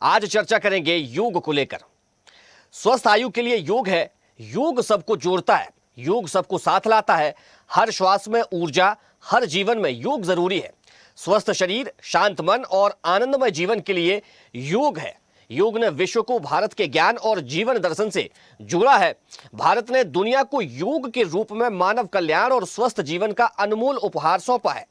आज चर्चा करेंगे योग को लेकर। स्वस्थ आयु के लिए योग है। योग सबको जोड़ता है, योग सबको साथ लाता है। हर श्वास में ऊर्जा, हर जीवन में योग जरूरी है। स्वस्थ शरीर, शांत मन और आनंदमय जीवन के लिए योग है। योग ने विश्व को भारत के ज्ञान और जीवन दर्शन से जोड़ा है। भारत ने दुनिया को योग के रूप में मानव कल्याण और स्वस्थ जीवन का अनमोल उपहार सौंपा है।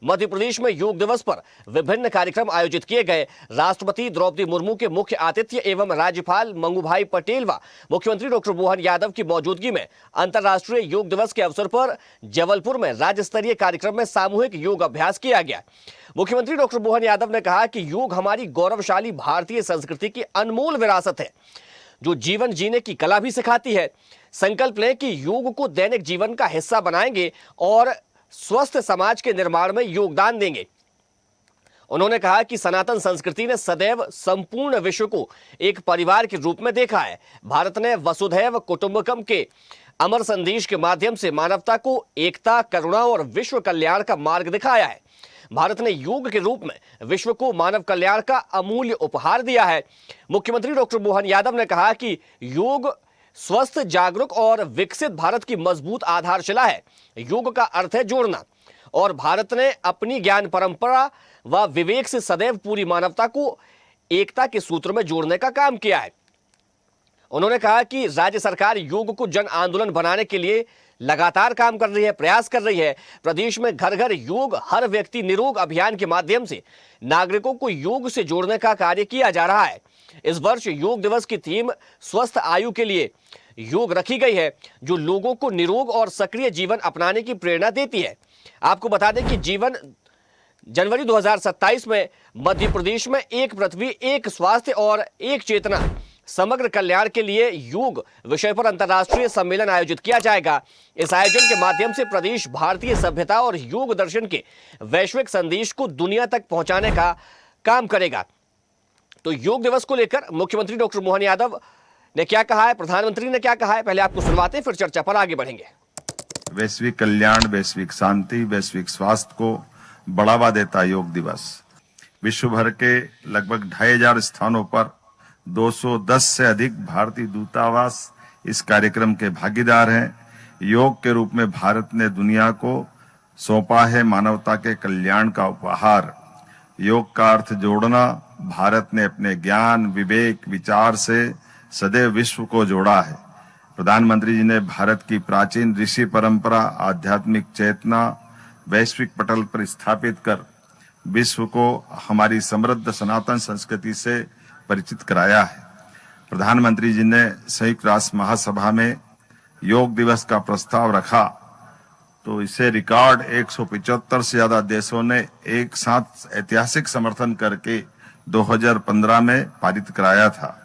मध्य प्रदेश में योग दिवस पर विभिन्न कार्यक्रम आयोजित किए गए। राष्ट्रपति द्रौपदी मुर्मू के मुख्य आतिथ्य एवं राज्यपाल मंगूभाई पटेल व मुख्यमंत्री डॉक्टर मोहन यादव की मौजूदगी में अंतर्राष्ट्रीय योग दिवस के अवसर पर जबलपुर में राज्य स्तरीय कार्यक्रम में सामूहिक योग अभ्यास किया गया। मुख्यमंत्री डॉक्टर मोहन यादव ने कहा कि योग हमारी गौरवशाली भारतीय संस्कृति की अनमोल विरासत है, जो जीवन जीने की कला भी सिखाती है। संकल्प लें कि योग को दैनिक जीवन का हिस्सा बनाएंगे और स्वस्थ समाज के निर्माण में योगदान देंगे। उन्होंने कहा कि सनातन संस्कृति ने सदैव संपूर्ण विश्व को एक परिवार के रूप में देखा है। भारत ने वसुधैव कुटुंबकम के अमर संदेश के माध्यम से मानवता को एकता, करुणा और विश्व कल्याण का मार्ग दिखाया है। भारत ने योग के रूप में विश्व को मानव कल्याण का अमूल्य उपहार दिया है। मुख्यमंत्री डॉक्टर मोहन यादव ने कहा कि योग स्वस्थ, जागरूक और विकसित भारत की मजबूत आधारशिला है। योग का अर्थ है जोड़ना, और भारत ने अपनी ज्ञान परंपरा व विवेक से सदैव पूरी मानवता को एकता के सूत्र में जोड़ने का काम किया है। उन्होंने कहा कि राज्य सरकार योग को जन आंदोलन बनाने के लिए लगातार काम कर रही है, प्रयास कर रही है। प्रदेश में घर घर योग, हर व्यक्ति निरोग अभियान के माध्यम से नागरिकों को योग से जोड़ने का कार्य किया जा रहा है। इस वर्ष योग दिवस की थीम स्वस्थ आयु के लिए योग रखी गई है, जो लोगों को निरोग और सक्रिय जीवन अपनाने की प्रेरणा देती है। आपको बता दें कि जनवरी 2027 में मध्य प्रदेश में एक पृथ्वी, एक स्वास्थ्य और एक चेतना, समग्र कल्याण के लिए योग विषय पर अंतर्राष्ट्रीय सम्मेलन आयोजित किया जाएगा। इस आयोजन के माध्यम से प्रदेश भारतीय सभ्यता और योग दर्शन के वैश्विक संदेश को दुनिया तक पहुंचाने का काम करेगा। तो योग दिवस को लेकर मुख्यमंत्री डॉक्टर मोहन यादव ने क्या कहा है, प्रधानमंत्री ने क्या कहा है, पहले आपको सुनवाते हैं, फिर चर्चा पर आगे बढ़ेंगे। वैश्विक कल्याण, वैश्विक शांति, वैश्विक स्वास्थ्य को बढ़ावा देता योग दिवस विश्व भर के लगभग 2500 स्थानों पर 210 से अधिक भारतीय दूतावास इस कार्यक्रम के भागीदार हैं। योग के रूप में भारत ने दुनिया को सौंपा है मानवता के कल्याण का उपहार। योग का अर्थ जोड़ना। भारत ने अपने ज्ञान, विवेक, विचार से सदैव विश्व को जोड़ा है। प्रधानमंत्री जी ने भारत की प्राचीन ऋषि परंपरा, आध्यात्मिक चेतना वैश्विक पटल पर स्थापित कर विश्व को हमारी समृद्ध सनातन संस्कृति से परिचित कराया है। प्रधानमंत्री जी ने संयुक्त राष्ट्र महासभा में योग दिवस का प्रस्ताव रखा तो इसे रिकॉर्ड 175 से ज्यादा देशों ने एक साथ ऐतिहासिक समर्थन करके 2015 में पारित कराया था।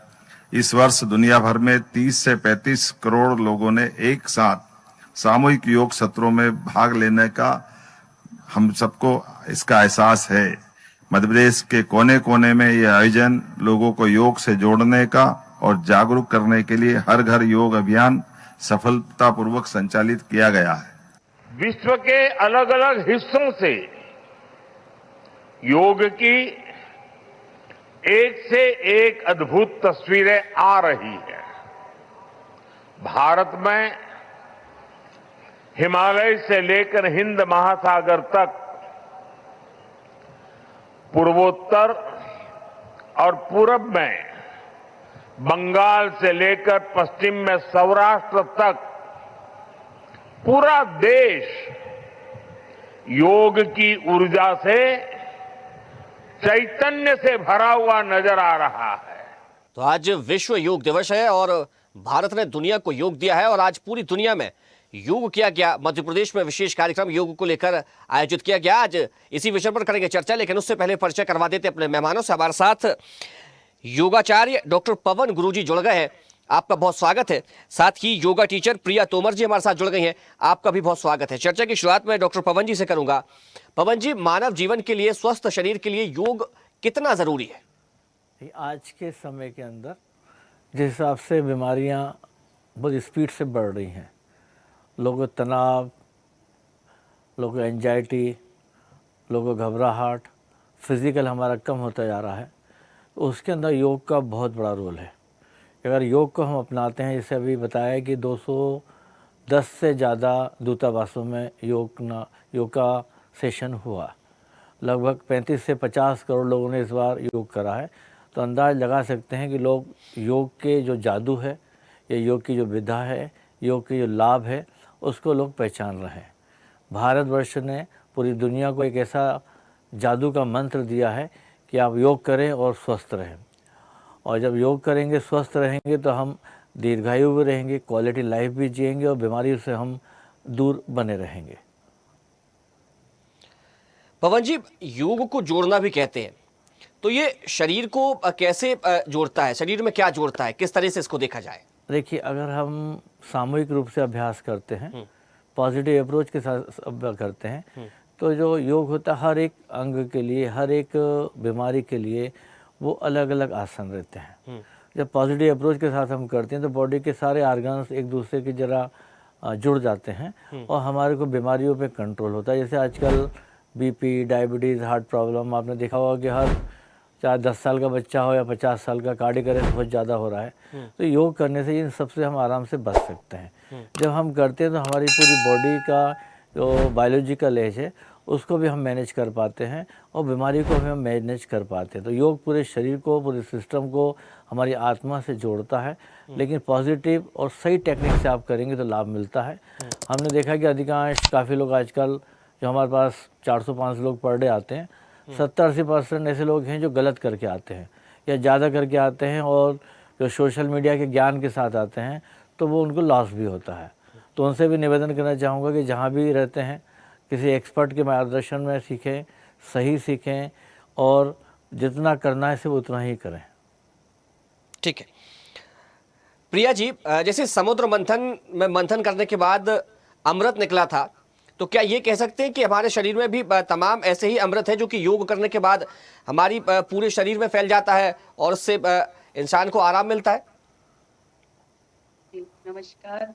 इस वर्ष दुनिया भर में 30 से 35 करोड़ लोगों ने एक साथ सामूहिक योग सत्रों में भाग लेने का हम सबको इसका एहसास है। मध्य प्रदेश के कोने कोने में यह आयोजन लोगों को योग से जोड़ने का और जागरूक करने के लिए हर घर योग अभियान सफलतापूर्वक संचालित किया गया है। विश्व के अलग अलग हिस्सों से योग की एक से एक अद्भुत तस्वीरें आ रही हैं। भारत में हिमालय से लेकर हिंद महासागर तक, पूर्वोत्तर और पूरब में बंगाल से लेकर पश्चिम में सौराष्ट्र तक पूरा देश योग की ऊर्जा से, चैतन्य से भरा हुआ नजर आ रहा है। तो आज विश्व योग दिवस है और भारत ने दुनिया को योग दिया है और आज पूरी दुनिया में योग किया गया। मध्य प्रदेश में विशेष कार्यक्रम योग को लेकर आयोजित किया गया। आज इसी विषय पर करेंगे चर्चा, लेकिन उससे पहले परिचय करवा देते अपने मेहमानों से। हमारे साथ योगाचार्य डॉक्टर पवन गुरुजी जुड़ गए हैं, आपका बहुत स्वागत है। साथ ही योगा टीचर प्रिया तोमर जी हमारे साथ जुड़ गई हैं, आपका भी बहुत स्वागत है। चर्चा की शुरुआत में डॉक्टर पवन जी से करूंगा। पवन जी, मानव जीवन के लिए, स्वस्थ शरीर के लिए योग कितना जरूरी है? आज के समय के अंदर जिस हिसाब से बीमारियां बहुत स्पीड से बढ़ रही हैं, लोगों को तनाव, लोगों को एंजाइटी, लोगों को घबराहट, फिजिकल हमारा कम होता जा रहा है, तो उसके अंदर योग का बहुत बड़ा रोल है। अगर योग को हम अपनाते हैं, जैसे अभी बताया कि 210 से ज़्यादा दूतावासों में योग का सेशन हुआ, लगभग 35 से 50 करोड़ लोगों ने इस बार योग करा है। तो अंदाज़ लगा सकते हैं कि लोग योग के जो जादू है या योग की जो विधा है, योग के जो लाभ है, उसको लोग पहचान रहे हैं। भारतवर्ष ने पूरी दुनिया को एक ऐसा जादू का मंत्र दिया है कि आप योग करें और स्वस्थ रहें। और जब योग करेंगे, स्वस्थ रहेंगे, तो हम दीर्घायु भी रहेंगे, क्वालिटी लाइफ भी जिएंगे और बीमारियों से हम दूर बने रहेंगे। पवन जी, योग को जोड़ना भी कहते हैं, तो ये शरीर को कैसे जोड़ता है? शरीर में क्या जोड़ता है? किस तरह से इसको देखा जाए? देखिए, अगर हम सामूहिक रूप से अभ्यास करते हैं, पॉजिटिव अप्रोच के साथ अभ्यास करते हैं, तो जो योग होता है हर एक अंग के लिए, हर एक बीमारी के लिए वो अलग अलग आसन रहते हैं। जब पॉजिटिव अप्रोच के साथ हम करते हैं तो बॉडी के सारे ऑर्गन्स एक दूसरे की जरा जुड़ जाते हैं और हमारे को बीमारियों पे कंट्रोल होता है। जैसे आजकल बीपी, डायबिटीज़, हार्ट प्रॉब्लम आपने देखा होगा कि हर चाहे 10 साल का बच्चा हो या 50 साल का, कार्डियक अरेस्ट बहुत ज़्यादा हो रहा है। तो योग करने से इन सबसे हम आराम से बच सकते हैं। जब हम करते हैं तो हमारी पूरी बॉडी का जो बायोलॉजिकल एज है उसको भी हम मैनेज कर पाते हैं और बीमारी को भी हम मैनेज कर पाते हैं। तो योग पूरे शरीर को, पूरे सिस्टम को, हमारी आत्मा से जोड़ता है। लेकिन पॉजिटिव और सही टेक्निक से आप करेंगे तो लाभ मिलता है। हमने देखा कि अधिकांश काफ़ी लोग आजकल जो हमारे पास 400-500 लोग पर डे आते हैं, 70-80% ऐसे लोग हैं जो गलत करके आते हैं या ज़्यादा करके आते हैं और जो सोशल मीडिया के ज्ञान के साथ आते हैं तो वो उनको लॉस भी होता है। तो उनसे भी निवेदन करना चाहूँगा कि जहाँ भी रहते हैं किसी एक्सपर्ट के मार्गदर्शन में सीखें, सही सीखें और जितना करना है सिर्फ उतना ही करें। ठीक है प्रिया जी, जैसे समुद्र मंथन में मंथन करने के बाद अमृत निकला था, तो क्या ये कह सकते हैं कि हमारे शरीर में भी तमाम ऐसे ही अमृत है जो कि योग करने के बाद हमारी पूरे शरीर में फैल जाता है और उससे इंसान को आराम मिलता है? नमस्कार।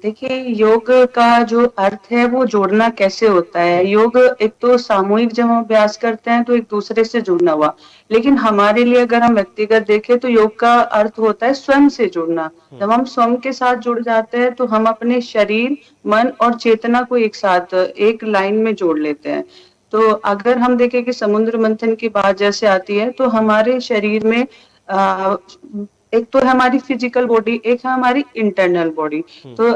देखिए, योग का जो अर्थ है वो जोड़ना कैसे होता है। योग एक तो सामूहिक जब हम अभ्यास करते हैं तो एक दूसरे से जुड़ना हुआ, लेकिन हमारे लिए अगर हम व्यक्तिगत देखें तो योग का अर्थ होता है स्वयं से जुड़ना। जब हम स्वयं के साथ जुड़ जाते हैं तो हम अपने शरीर, मन और चेतना को एक साथ एक लाइन में जोड़ लेते हैं। तो अगर हम देखें कि समुद्र मंथन की बात जैसे आती है तो हमारे शरीर में एक तो है हमारी फिजिकल बॉडी, एक है हमारी इंटरनल बॉडी। तो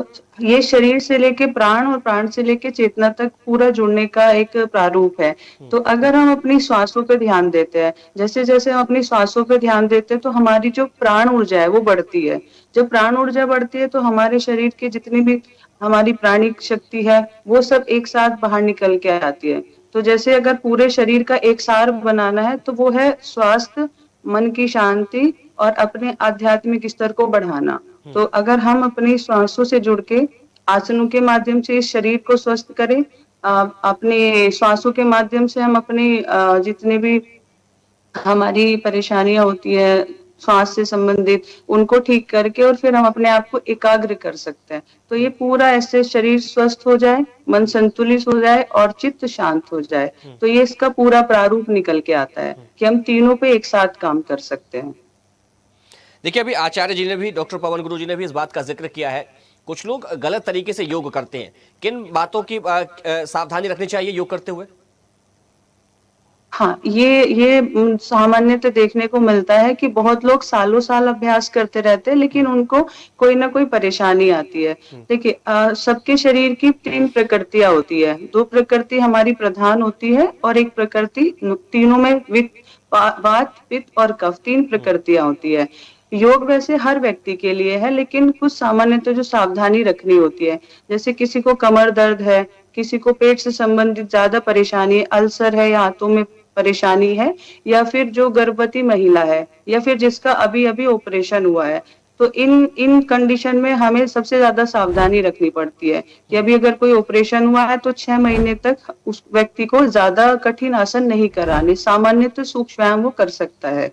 ये शरीर से लेके प्राण और प्राण से लेके चेतना तक पूरा जुड़ने का एक प्रारूप है। तो अगर हम अपनी श्वासों पे ध्यान देते हैं, जैसे जैसे हम अपनी श्वासों पे ध्यान देते हैं तो हमारी जो प्राण ऊर्जा है वो बढ़ती है। जब प्राण ऊर्जा बढ़ती है तो हमारे शरीर की जितनी भी हमारी प्राणिक शक्ति है वो सब एक साथ बाहर निकल के आती है। तो जैसे अगर पूरे शरीर का एक सार बनाना है तो वो है स्वास्थ्य, मन की शांति और अपने आध्यात्मिक स्तर को बढ़ाना। तो अगर हम अपनी श्वासों से जुड़ के आसनों के माध्यम से इस शरीर को स्वस्थ करें, अपने श्वासों के माध्यम से हम अपने जितने भी हमारी परेशानियां होती है श्वास से संबंधित उनको ठीक करके और फिर हम अपने आप को एकाग्र कर सकते हैं। तो ये पूरा ऐसे शरीर स्वस्थ हो जाए, मन संतुलित हो जाए और चित्त शांत हो जाए। तो ये इसका पूरा प्रारूप निकल के आता है कि हम तीनों पे एक साथ काम कर सकते हैं। देखिए, अभी आचार्य जी ने भी, डॉक्टर पवन गुरु जी ने भी इस बात का जिक्र किया है, कुछ लोग गलत तरीके से योग करते हैं। किन बातों की सावधानी रखनी चाहिए योग करते हुए? हाँ, ये सामान्यतः देखने को मिलता है कि बहुत लोग सालों साल अभ्यास करते रहते हैं लेकिन उनको कोई ना कोई परेशानी आती है। देखिए, सबके शरीर की 3 प्रकृतियां होती है। 2 प्रकृति हमारी प्रधान होती है और एक प्रकृति, तीनों में वात, पित्त और कफ 3 प्रकृतियां होती है। योग वैसे हर व्यक्ति के लिए है लेकिन कुछ सामान्यतः जो सावधानी रखनी होती है, जैसे किसी को कमर दर्द है, किसी को पेट से संबंधित ज्यादा परेशानी, अल्सर है या हाथों में परेशानी है, या फिर जो गर्भवती महिला है या फिर जिसका अभी अभी ऑपरेशन हुआ है, तो इन कंडीशन में हमें सबसे ज्यादा सावधानी रखनी पड़ती है कि अभी अगर कोई ऑपरेशन हुआ है तो 6 महीने तक उस व्यक्ति को ज्यादा कठिन आसन नहीं कराने, सामान्यतः सूक्ष्म व्यायाम वो कर सकता है।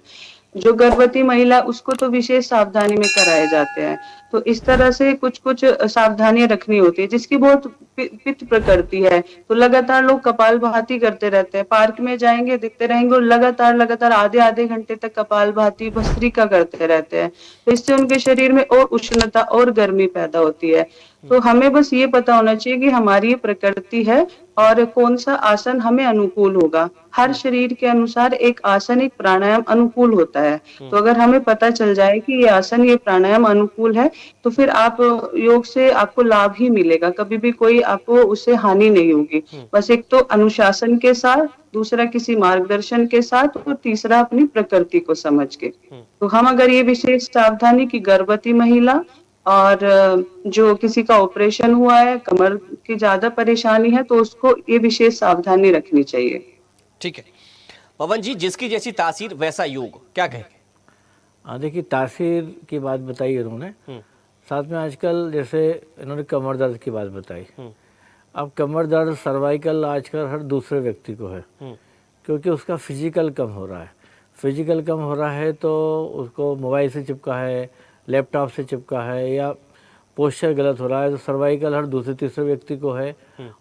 जो गर्भवती महिला उसको तो विशेष सावधानी में कराए जाते हैं। तो इस तरह से कुछ कुछ सावधानियां रखनी होती है जिसकी बहुत पित्त प्रकृति है, तो लगातार लोग कपालभाति करते रहते हैं। पार्क में जाएंगे, दिखते रहेंगे और लगातार आधे आधे घंटे तक कपालभाति भस्त्रिका करते रहते हैं। तो इससे उनके शरीर में और उष्णता और गर्मी पैदा होती है। तो हमें बस ये पता होना चाहिए कि हमारी ये प्रकृति है और कौन सा आसन हमें अनुकूल होगा। हर शरीर के अनुसार एक आसन, एक प्राणायाम अनुकूल होता है। तो अगर हमें पता चल जाए कि ये आसन, ये प्राणायाम अनुकूल है, तो फिर आप योग से आपको लाभ ही मिलेगा, कभी भी कोई आपको उससे हानि नहीं होगी। बस एक तो अनुशासन के साथ, दूसरा किसी मार्गदर्शन के साथ और तीसरा अपनी प्रकृति को समझ के। तो हम अगर ये विशेष सावधानी की गर्भवती महिला और जो किसी का ऑपरेशन हुआ है, कमर की ज्यादा परेशानी है, तो उसको ये विशेष सावधानी रखनी चाहिए। ठीक है पवन जी, जिसकी जैसी तासीर वैसा योग, क्या कहेंगे? हाँ देखिए, तासीर की बात बताई इन्होंने, साथ में आजकल जैसे इन्होंने कमर दर्द की बात बताई। अब कमर दर्द सर्वाइकल आजकल हर दूसरे व्यक्ति को है, क्योंकि उसका फिजिकल कम हो रहा है। फिजिकल कम हो रहा है तो उसको मोबाइल से चिपका है, लैपटॉप से चिपका है, या पोस्चर गलत हो रहा है, तो सर्वाइकल हर दूसरे तीसरे व्यक्ति को है,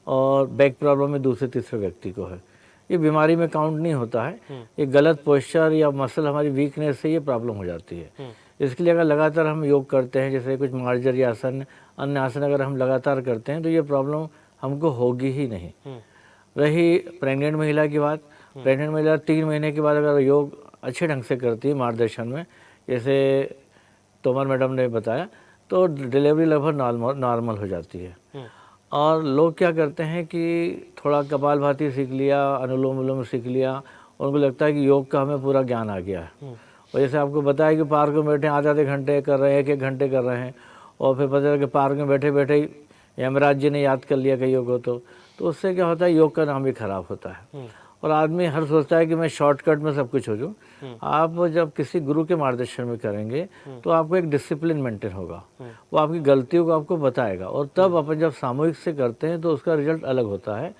और बैक प्रॉब्लम में दूसरे तीसरे व्यक्ति को है। ये बीमारी में काउंट नहीं होता है, ये गलत पोस्चर या मसल हमारी वीकनेस से ये प्रॉब्लम हो जाती है। इसके लिए अगर लगातार हम योग करते हैं, जैसे कुछ मार्जरी आसन, अन्य आसन अगर हम लगातार करते हैं, तो ये प्रॉब्लम हमको होगी ही नहीं। रही प्रेग्नेंट महिला की बात, प्रेग्नेंट महिला 3 महीने के बाद अगर योग अच्छे ढंग से करती है मार्गदर्शन में, जैसे तोमर मैडम ने बताया, तो डिलीवरी लगभग नॉर्मल हो जाती है। और लोग क्या करते हैं कि थोड़ा कपालभाति सीख लिया, अनुलोम विलोम सीख लिया, उनको लगता है कि योग का हमें पूरा ज्ञान आ गया है। और जैसे आपको बताया कि पार्क में बैठे आधे आधे घंटे कर रहे हैं, 1 घंटे कर रहे हैं, और फिर पता चला कि पार्क में बैठे बैठे ही यमराज जी ने याद कर लिया कईयों को, तो उससे क्या होता है, योग का नाम भी खराब होता है। और आदमी हर सोचता है कि मैं शॉर्टकट में सब कुछ हो जाऊँ। आप जब किसी गुरु के मार्गदर्शन में करेंगे तो आपको एक डिसिप्लिन मेंटेन होगा, वो आपकी गलतियों को आपको बताएगा, और तब अपन जब सामूहिक से करते हैं तो उसका रिजल्ट अलग होता है।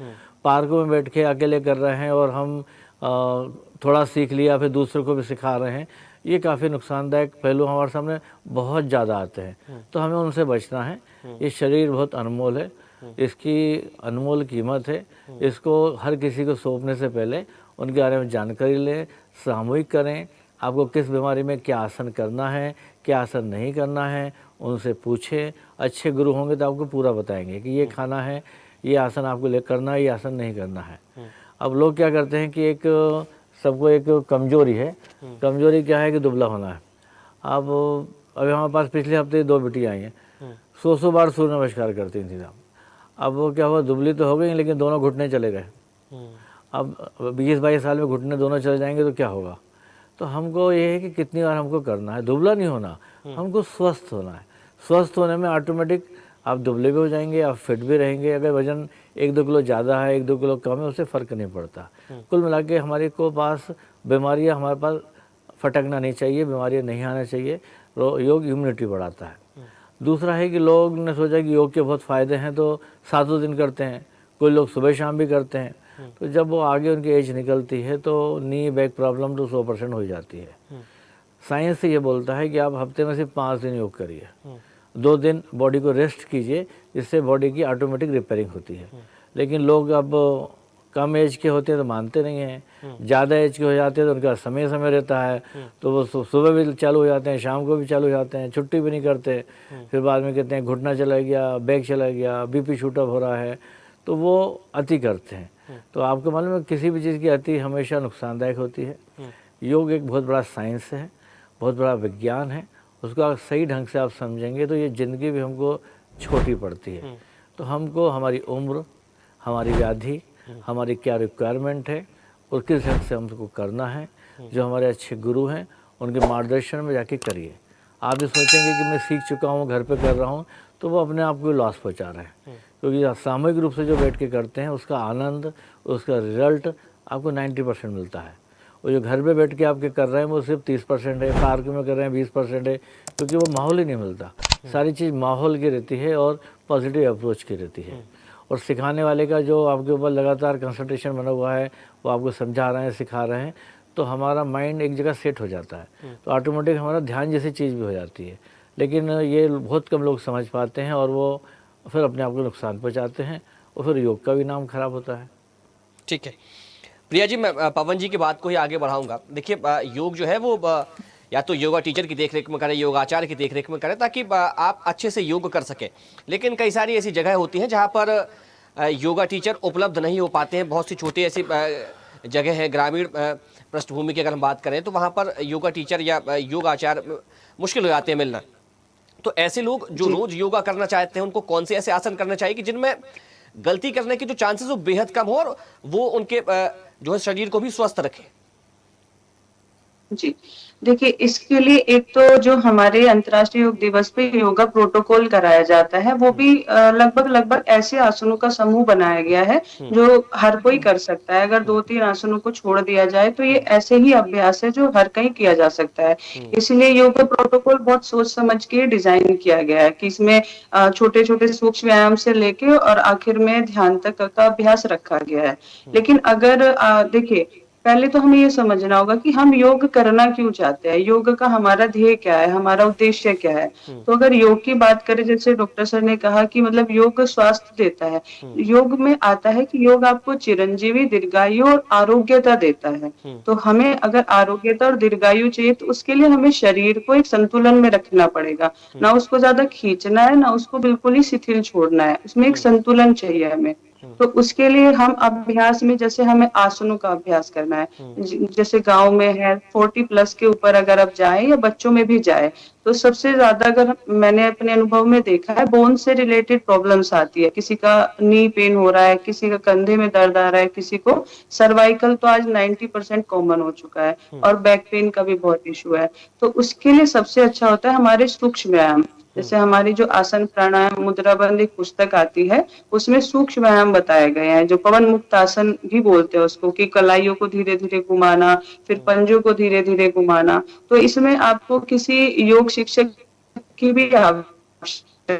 पार्कों में बैठ के अकेले कर रहे हैं और हम थोड़ा सीख लिया फिर दूसरों को भी सिखा रहे हैं, ये काफ़ी नुकसानदायक पहलू हमारे सामने बहुत ज़्यादा आते हैं, तो हमें उनसे बचना है। ये शरीर बहुत अनमोल है, इसकी अनमोल कीमत है, इसको हर किसी को सौंपने से पहले उनके बारे में जानकारी लें, सामूहिक करें। आपको किस बीमारी में क्या आसन करना है, क्या आसन नहीं करना है, उनसे पूछें। अच्छे गुरु होंगे तो आपको पूरा बताएंगे कि ये खाना है, ये आसन आपको ले करना है, ये आसन नहीं करना है। अब लोग क्या करते हैं कि सबको एक कमजोरी है, कमजोरी क्या है कि दुबला होना है। अब अभी हमारे पास पिछले हफ्ते 2 बेटी आई हैं, 100 बार सूर्य नमस्कार करती थी। अब वो क्या हुआ, दुबली तो हो गई लेकिन दोनों घुटने चले गए। अब 20-22 साल में घुटने दोनों चले जाएंगे तो क्या होगा। तो हमको ये है कि कितनी बार हमको करना है, दुबला नहीं होना, हमको स्वस्थ होना है। स्वस्थ होने में ऑटोमेटिक आप दुबले भी हो जाएंगे, आप फिट भी रहेंगे। अगर वजन 1-2 किलो ज़्यादा है, 1-2 किलो कम है, उससे फ़र्क नहीं पड़ता। कुल मिला के हमारे को पास बीमारियाँ, हमारे पास फटकना नहीं चाहिए, बीमारियाँ नहीं आना चाहिए। योग इम्यूनिटी बढ़ाता है। दूसरा है कि लोग ने सोचा कि योग के बहुत फ़ायदे हैं तो 7 दिन करते हैं, कोई लोग सुबह शाम भी करते हैं। तो जब वो आगे उनकी एज निकलती है तो नी बैक प्रॉब्लम तो 100% हो जाती है। साइंस से ये बोलता है कि आप हफ्ते में सिर्फ 5 दिन योग करिए, 2 दिन बॉडी को रेस्ट कीजिए, इससे बॉडी की ऑटोमेटिक रिपेयरिंग होती है। लेकिन लोग अब कम एज के होते हैं तो मानते नहीं हैं, ज़्यादा एज के हो जाते हैं तो उनका समय रहता है, तो वो सुबह भी चालू हो जाते हैं, शाम को भी चालू हो जाते हैं, छुट्टी भी नहीं करते। फिर बाद में कहते हैं घुटना चला गया, बैक चला गया, बीपी शूटअप हो रहा है, तो वो अति करते हैं। तो आपको मालूम है किसी भी चीज़ की अति हमेशा नुकसानदायक होती है। योग एक बहुत बड़ा साइंस है, बहुत बड़ा विज्ञान है, उसको आप सही ढंग से आप समझेंगे तो ये ज़िंदगी भी हमको छोटी पड़ती है। तो हमको हमारी उम्र, हमारी व्याधि, हमारी क्या रिक्वायरमेंट है और किस ढंग से हमको करना है, जो हमारे अच्छे गुरु हैं उनके मार्गदर्शन में जाके करिए। आप भी सोचेंगे कि मैं सीख चुका हूँ, घर पे कर रहा हूँ, तो वो अपने आप को लॉस पहुँचा रहे हैं। क्योंकि सामूहिक रूप से जो बैठ के करते हैं उसका आनंद, उसका रिजल्ट आपको 90% मिलता है। और जो घर पे बैठ के आपके कर रहे हैं वो सिर्फ 30% है, पार्क में कर रहे हैं 20% है, क्योंकि वो माहौल ही नहीं मिलता। सारी चीज़ माहौल की रहती है और पॉजिटिव अप्रोच की रहती है। और सिखाने वाले का जो आपके ऊपर लगातार कंसंट्रेशन बना हुआ है, वो आपको समझा रहे हैं, सिखा रहे हैं, तो हमारा माइंड एक जगह सेट हो जाता है, तो ऑटोमेटिक हमारा ध्यान जैसी चीज़ भी हो जाती है। लेकिन ये बहुत कम लोग समझ पाते हैं और वो फिर अपने आप को नुकसान पहुंचाते हैं और फिर योग का भी नाम खराब होता है। ठीक है प्रिया जी, मैं पवन जी की बात को ही आगे बढ़ाऊंगा। देखिए योग जो है वो या तो योगा टीचर की देखरेख में करें, योगाचार्य की देखरेख में करें, ताकि आप अच्छे से योग कर सकें। लेकिन कई सारी ऐसी जगह होती हैं जहां पर योगा टीचर उपलब्ध नहीं हो पाते हैं। बहुत सी छोटी ऐसी जगह है, ग्रामीण पृष्ठभूमि की अगर हम बात करें तो वहां पर योगा टीचर या योग आचार्य मुश्किल हो जाते हैं मिलना। तो ऐसे लोग जो रोज योगा करना चाहते हैं, उनको कौन से ऐसे आसन करने चाहिए कि जिनमें गलती करने की जो चांसेस वो बेहद कम हो और वो उनके जो है शरीर को भी स्वस्थ रखे? जी, देखिए इसके लिए एक तो जो हमारे अंतर्राष्ट्रीय योग दिवस पे योगा प्रोटोकॉल कराया जाता है, वो भी लगभग ऐसे आसनों का समूह बनाया गया है जो हर कोई कर सकता है। अगर 2-3 आसनों को छोड़ दिया जाए तो ये ऐसे ही अभ्यास है जो हर कहीं किया जा सकता है। इसलिए योगा प्रोटोकॉल बहुत सोच समझ के डिजाइन किया गया है कि इसमें छोटे-छोटे सूक्ष्म व्यायाम से लेके और आखिर में ध्यान तक का अभ्यास रखा गया है। लेकिन अगर देखिए पहले तो हमें ये समझना होगा कि हम योग करना क्यों चाहते हैं, योग का हमारा ध्येय क्या है, हमारा उद्देश्य क्या है। तो अगर योग की बात करें, जैसे डॉक्टर सर ने कहा कि मतलब योग स्वास्थ्य देता है, योग में आता है कि योग आपको चिरंजीवी, दीर्घायु और आरोग्यता देता है। तो हमें अगर आरोग्यता और दीर्घायु चाहिए तो उसके लिए हमें शरीर को एक संतुलन में रखना पड़ेगा। ना उसको ज्यादा खींचना है, ना उसको बिल्कुल ही शिथिल छोड़ना है, उसमें एक संतुलन चाहिए हमें। तो उसके लिए हम अभ्यास में जैसे हमें आसनों का अभ्यास करना है, जैसे गांव में है 40+ के ऊपर अगर आप जाए या बच्चों में भी जाए तो सबसे ज्यादा अगर मैंने अपने अनुभव में देखा है बोन से रिलेटेड प्रॉब्लम्स आती है। किसी का नी पेन हो रहा है, किसी का कंधे में दर्द आ रहा है, किसी को सर्वाइकल तो आज 90% कॉमन हो चुका है और बैक पेन का भी बहुत इशू है। तो उसके लिए सबसे अच्छा होता है हमारे सूक्ष्म व्यायाम। जैसे हमारी जो आसन प्राणायाम मुद्रा बंद एक पुस्तक आती है, उसमें सूक्ष्म व्यायाम बताए गए हैं जो पवन मुक्त आसन भी बोलते हैं उसको, कि कलाइयों को धीरे धीरे घुमाना, फिर पंजों को धीरे धीरे घुमाना। तो इसमें आपको किसी योग शिक्षक की भी आवश्यकता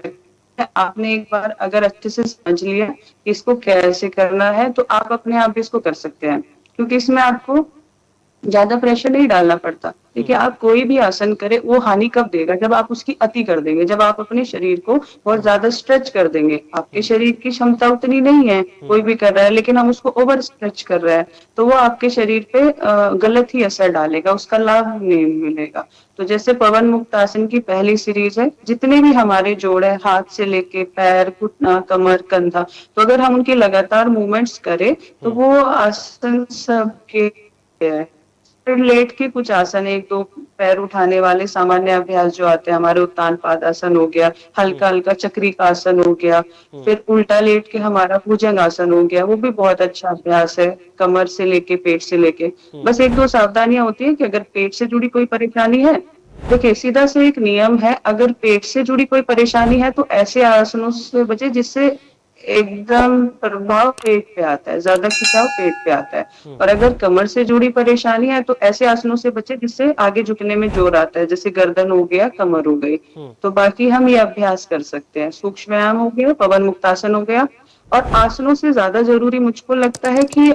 है। आपने एक बार अगर अच्छे से समझ लिया कि इसको कैसे करना है तो आप अपने आप भी इसको कर सकते हैं, क्योंकि इसमें आपको ज्यादा प्रेशर नहीं डालना पड़ता। देखिए आप कोई भी आसन करें वो हानि कब देगा, जब आप उसकी अति कर देंगे, जब आप अपने शरीर को बहुत ज्यादा स्ट्रेच कर देंगे। आपके शरीर की क्षमता उतनी नहीं है, कोई भी कर रहा है, लेकिन हम उसको ओवर स्ट्रेच कर रहे हैं तो वो आपके शरीर पे गलत ही असर डालेगा, उसका लाभ नहीं मिलेगा। तो जैसे पवन मुक्त आसन की पहली सीरीज है, जितने भी हमारे जोड़ है हाथ से लेके पैर, घुटना, कमर, कंधा, तो अगर हम उनकी लगातार मूवमेंट्स करें तो वो आसन सबके है। लेट के कुछ आसन, 1-2 पैर उठाने वाले सामान्य अभ्यास जो आते हैं हमारे, उत्तान पादासन हो गया, हल्का हल्का चक्री का आसन हो गया, फिर उल्टा लेट के हमारा भुजंग आसन हो गया, वो भी बहुत अच्छा अभ्यास है कमर से लेके पेट से लेके। बस 1-2 सावधानियां होती है कि अगर पेट से जुड़ी कोई परेशानी है, देखिए सीधा से एक नियम है, अगर पेट से जुड़ी कोई परेशानी है तो ऐसे आसनों से बचे जिससे एकदम प्रभाव पेट पे आता है, ज्यादा खिंचाव पेट पे आता है। और अगर कमर से जुड़ी परेशानी है तो ऐसे आसनों से बचे जिससे आगे झुकने में जोर आता है, जैसे गर्दन हो गया, कमर हो गई। तो बाकी हम ये अभ्यास कर सकते हैं, सूक्ष्म व्यायाम हो गया, पवन मुक्तासन हो गया। और आसनों से ज्यादा जरूरी मुझको लगता है कि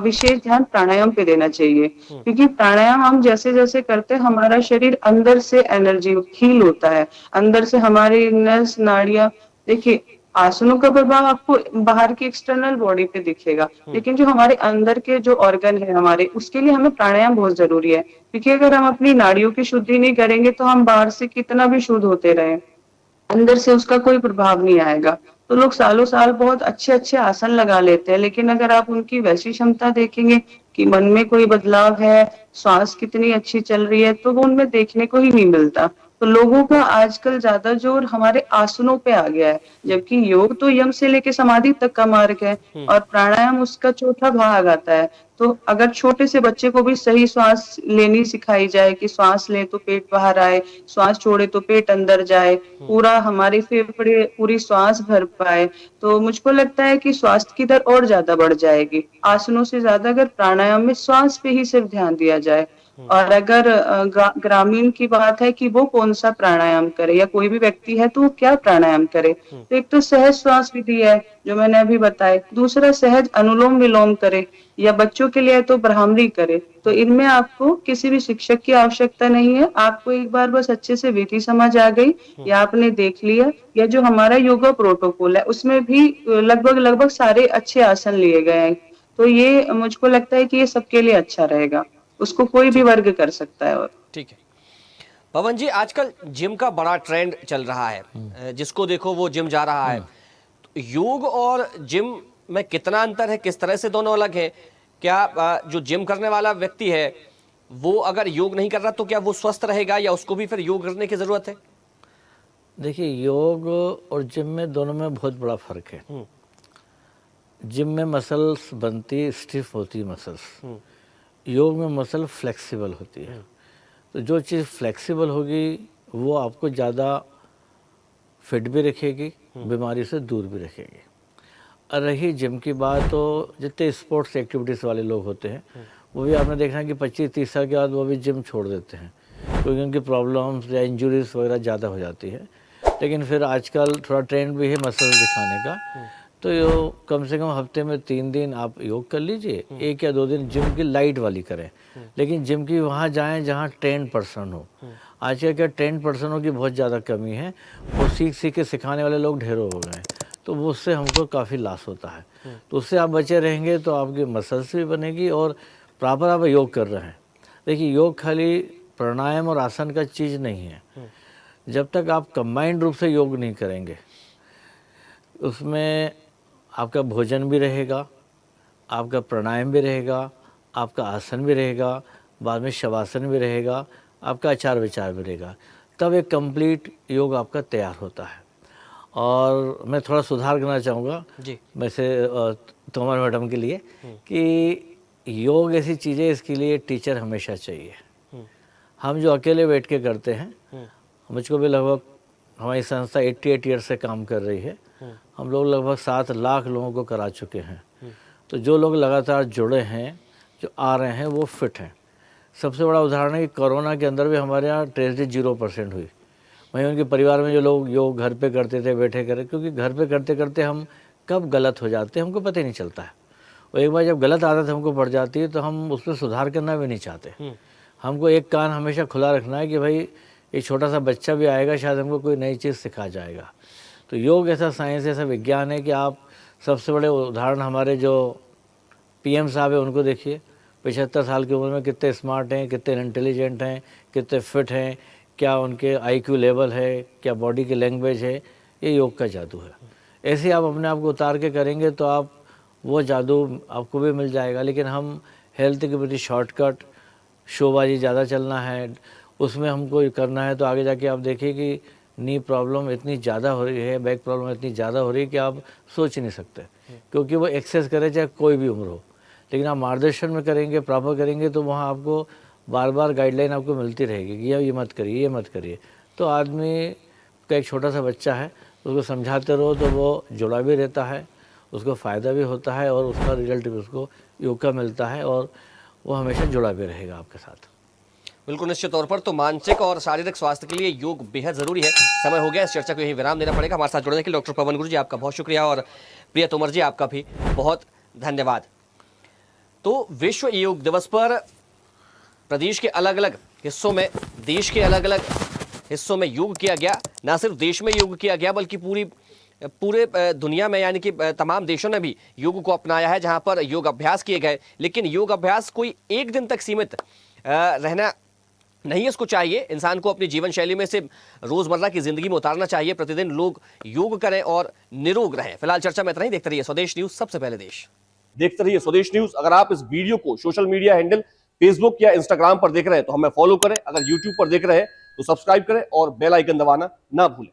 विशेष ध्यान प्राणायाम पे देना चाहिए, क्योंकि प्राणायाम हम जैसे जैसे करते हैं हमारा शरीर अंदर से एनर्जी हील होता है, अंदर से हमारी नस नाड़ियां। देखिए आसनों का प्रभाव आपको बाहर की एक्सटर्नल बॉडी पे दिखेगा, लेकिन जो हमारे अंदर के जो ऑर्गन है हमारे, उसके लिए हमें प्राणायाम बहुत जरूरी है। क्योंकि अगर हम अपनी नाड़ियों की शुद्धि नहीं करेंगे तो हम बाहर से कितना भी शुद्ध होते रहे, अंदर से उसका कोई प्रभाव नहीं आएगा। तो लोग सालों साल बहुत अच्छे अच्छे आसन लगा लेते हैं, लेकिन अगर आप उनकी वैसी क्षमता देखेंगे कि मन में कोई बदलाव है, श्वास कितनी अच्छी चल रही है, तो वो उनमें देखने को ही नहीं मिलता। तो लोगों का आजकल ज्यादा जोर हमारे आसनों पे आ गया है, जबकि योग तो यम से लेके समाधि तक का मार्ग है और प्राणायाम उसका चौथा भाग आता है। तो अगर छोटे से बच्चे को भी सही श्वास लेनी सिखाई जाए कि श्वास ले तो पेट बाहर आए, श्वास छोड़े तो पेट अंदर जाए, पूरा हमारे फेफड़े पूरी श्वास भर पाए, तो मुझको लगता है कि स्वास्थ्य की दर और ज्यादा बढ़ जाएगी। आसनों से ज्यादा अगर प्राणायाम में श्वास पे ही सिर्फ ध्यान दिया जाए। और अगर ग्रामीण की बात है कि वो कौन सा प्राणायाम करे या कोई भी व्यक्ति है तो वो क्या प्राणायाम करे, तो एक तो सहज श्वास विधि है जो मैंने अभी बताई, दूसरा सहज अनुलोम विलोम करे। या बच्चों के लिए तो ब्राह्मणी करे। तो इनमें आपको किसी भी शिक्षक की आवश्यकता नहीं है, आपको एक बार बस अच्छे से विधि समझ आ गई या आपने देख लिया, या जो हमारा योगा प्रोटोकॉल है उसमें भी लगभग लगभग सारे अच्छे आसन लिए गए हैं। तो ये मुझको लगता है कि ये सबके लिए अच्छा रहेगा, उसको कोई भी वर्ग कर सकता है। और ठीक है पवन जी, आजकल जिम का बड़ा ट्रेंड चल रहा है, जिसको देखो वो जिम जा रहा है। तो योग और जिम में कितना अंतर है, किस तरह से दोनों अलग है? क्या जो जिम करने वाला व्यक्ति है वो अगर योग नहीं कर रहा तो क्या वो स्वस्थ रहेगा या उसको भी फिर योग करने की जरूरत है? देखिए, योग और जिम में दोनों में बहुत बड़ा फर्क है। जिम में मसल्स बनती स्टिफ होती है मसल्स, योग में मसल फ्लेक्सिबल होती है। तो जो चीज़ फ्लेक्सिबल होगी वो आपको ज़्यादा फिट भी रखेगी, बीमारी से दूर भी रखेगी। और रही जिम की बात, तो जितने स्पोर्ट्स एक्टिविटीज़ वाले लोग होते हैं वो भी आपने देखा है कि 25-30 साल के बाद वो भी जिम छोड़ देते हैं, क्योंकि उनकी प्रॉब्लम्स या इंजरीज वगैरह ज़्यादा हो जाती है। लेकिन फिर आजकल थोड़ा ट्रेंड भी है मसल दिखाने का, तो यो कम से कम हफ्ते में 3 दिन आप योग कर लीजिए, 1 या 2 दिन जिम की लाइट वाली करें। लेकिन जिम की वहाँ जाएं जहाँ ट्रेंड पर्सन हो। आजकल क्या ट्रेंड पर्सनों की बहुत ज़्यादा कमी है, वो सीख के सिखाने वाले लोग ढेरों हो गए हैं, तो वो उससे हमको काफ़ी लॉस होता है। तो उससे आप बचे रहेंगे तो आपकी मसल्स भी बनेगी और प्रॉपर आप योग कर रहे हैं। देखिए, योग खाली प्राणायाम और आसन का चीज़ नहीं है। जब तक आप कंबाइंड रूप से योग नहीं करेंगे, उसमें आपका भोजन भी रहेगा, आपका प्राणायाम भी रहेगा, आपका आसन भी रहेगा, बाद में शवासन भी रहेगा, आपका आचार विचार भी रहेगा, तब एक कंप्लीट योग आपका तैयार होता है। और मैं थोड़ा सुधार करना चाहूँगा जी वैसे तोमर मैडम के लिए कि योग ऐसी चीज़ है, इसके लिए टीचर हमेशा चाहिए। हम जो अकेले बैठ के करते हैं, मुझको भी लगभग हमारी संस्था 88 ईयर्स से काम कर रही है, हम लोग लगभग 7 लाख लोगों को करा चुके हैं। तो जो लोग लगातार जुड़े हैं, जो आ रहे हैं, वो फिट हैं। सबसे बड़ा उदाहरण है कि कोरोना के अंदर भी हमारे यहाँ ट्रेजेडी 0% हुई। वहीं उनके परिवार में जो लोग योग घर पे करते थे, बैठे करे, क्योंकि घर पे करते करते हम कब गलत हो जाते हैं हमको पता ही नहीं चलता है। और एक बार जब गलत आदत हमको पड़ जाती है तो हम उस पर सुधार करना भी नहीं चाहते। हमको एक कान हमेशा खुला रखना है कि भाई एक छोटा सा बच्चा भी आएगा, शायद हमको कोई नई चीज़ सिखा जाएगा। तो योग ऐसा साइंस, ऐसा विज्ञान है कि आप सबसे बड़े उदाहरण हमारे जो PM साहब है उनको देखिए, 75 साल की उम्र में कितने स्मार्ट हैं, कितने इंटेलिजेंट हैं, कितने फिट हैं, क्या उनके IQ लेवल है, क्या बॉडी की लैंग्वेज है। ये योग का जादू है। ऐसे आप अपने आप को उतार के करेंगे तो आप वो जादू आपको भी मिल जाएगा। लेकिन हम हेल्थ के प्रति शॉर्टकट, शोबाजी ज़्यादा चलना है, उसमें हमको करना है, तो आगे जाके आप देखिए कि नी प्रॉब्लम इतनी ज़्यादा हो रही है, बैक प्रॉब्लम इतनी ज़्यादा हो रही है कि आप सोच ही नहीं सकते, क्योंकि वो एक्सेस करे चाहे कोई भी उम्र हो। लेकिन आप मार्गदर्शन में करेंगे, प्रॉपर करेंगे, तो वहाँ आपको बार बार गाइडलाइन आपको मिलती रहेगी कि ये मत करिए, ये मत करिए। तो आदमी का एक छोटा सा बच्चा है, उसको समझाते रहो तो वो जुड़ा भी रहता है, उसको फ़ायदा भी होता है और उसका रिजल्ट भी उसको योग का मिलता है, और वो हमेशा जुड़ा भी रहेगा आपके साथ। बिल्कुल निश्चित तौर पर तो मानसिक और शारीरिक स्वास्थ्य के लिए योग बेहद जरूरी है। समय हो गया, इस चर्चा को यहीं विराम देना पड़ेगा। हमारे साथ जुड़ने के लिए डॉक्टर पवन गुरु जी आपका बहुत शुक्रिया, और प्रिय तोमर जी आपका भी बहुत धन्यवाद। तो विश्व योग दिवस पर प्रदेश के अलग अलग हिस्सों में, देश के अलग अलग हिस्सों में योग किया गया। न सिर्फ देश में योग किया गया बल्कि पूरे दुनिया में, यानी कि तमाम देशों ने भी योग को अपनाया है, जहां पर योग अभ्यास किए गए। लेकिन योग अभ्यास कोई एक दिन तक सीमित रहना नहीं, इसको चाहिए इंसान को अपनी जीवन शैली में से रोजमर्रा की जिंदगी में उतारना चाहिए। प्रतिदिन लोग योग करें और निरोग रहें। फिलहाल चर्चा में इतना ही। देखते रहिए स्वदेश न्यूज, सबसे पहले देश। देखते रहिए स्वदेश न्यूज। अगर आप इस वीडियो को सोशल मीडिया हैंडल फेसबुक या इंस्टाग्राम पर देख रहे हैं तो हमें फॉलो करें। अगर यूट्यूब पर देख रहे हैं तो सब्सक्राइब करें और बेल आइकन दबाना ना भूलें।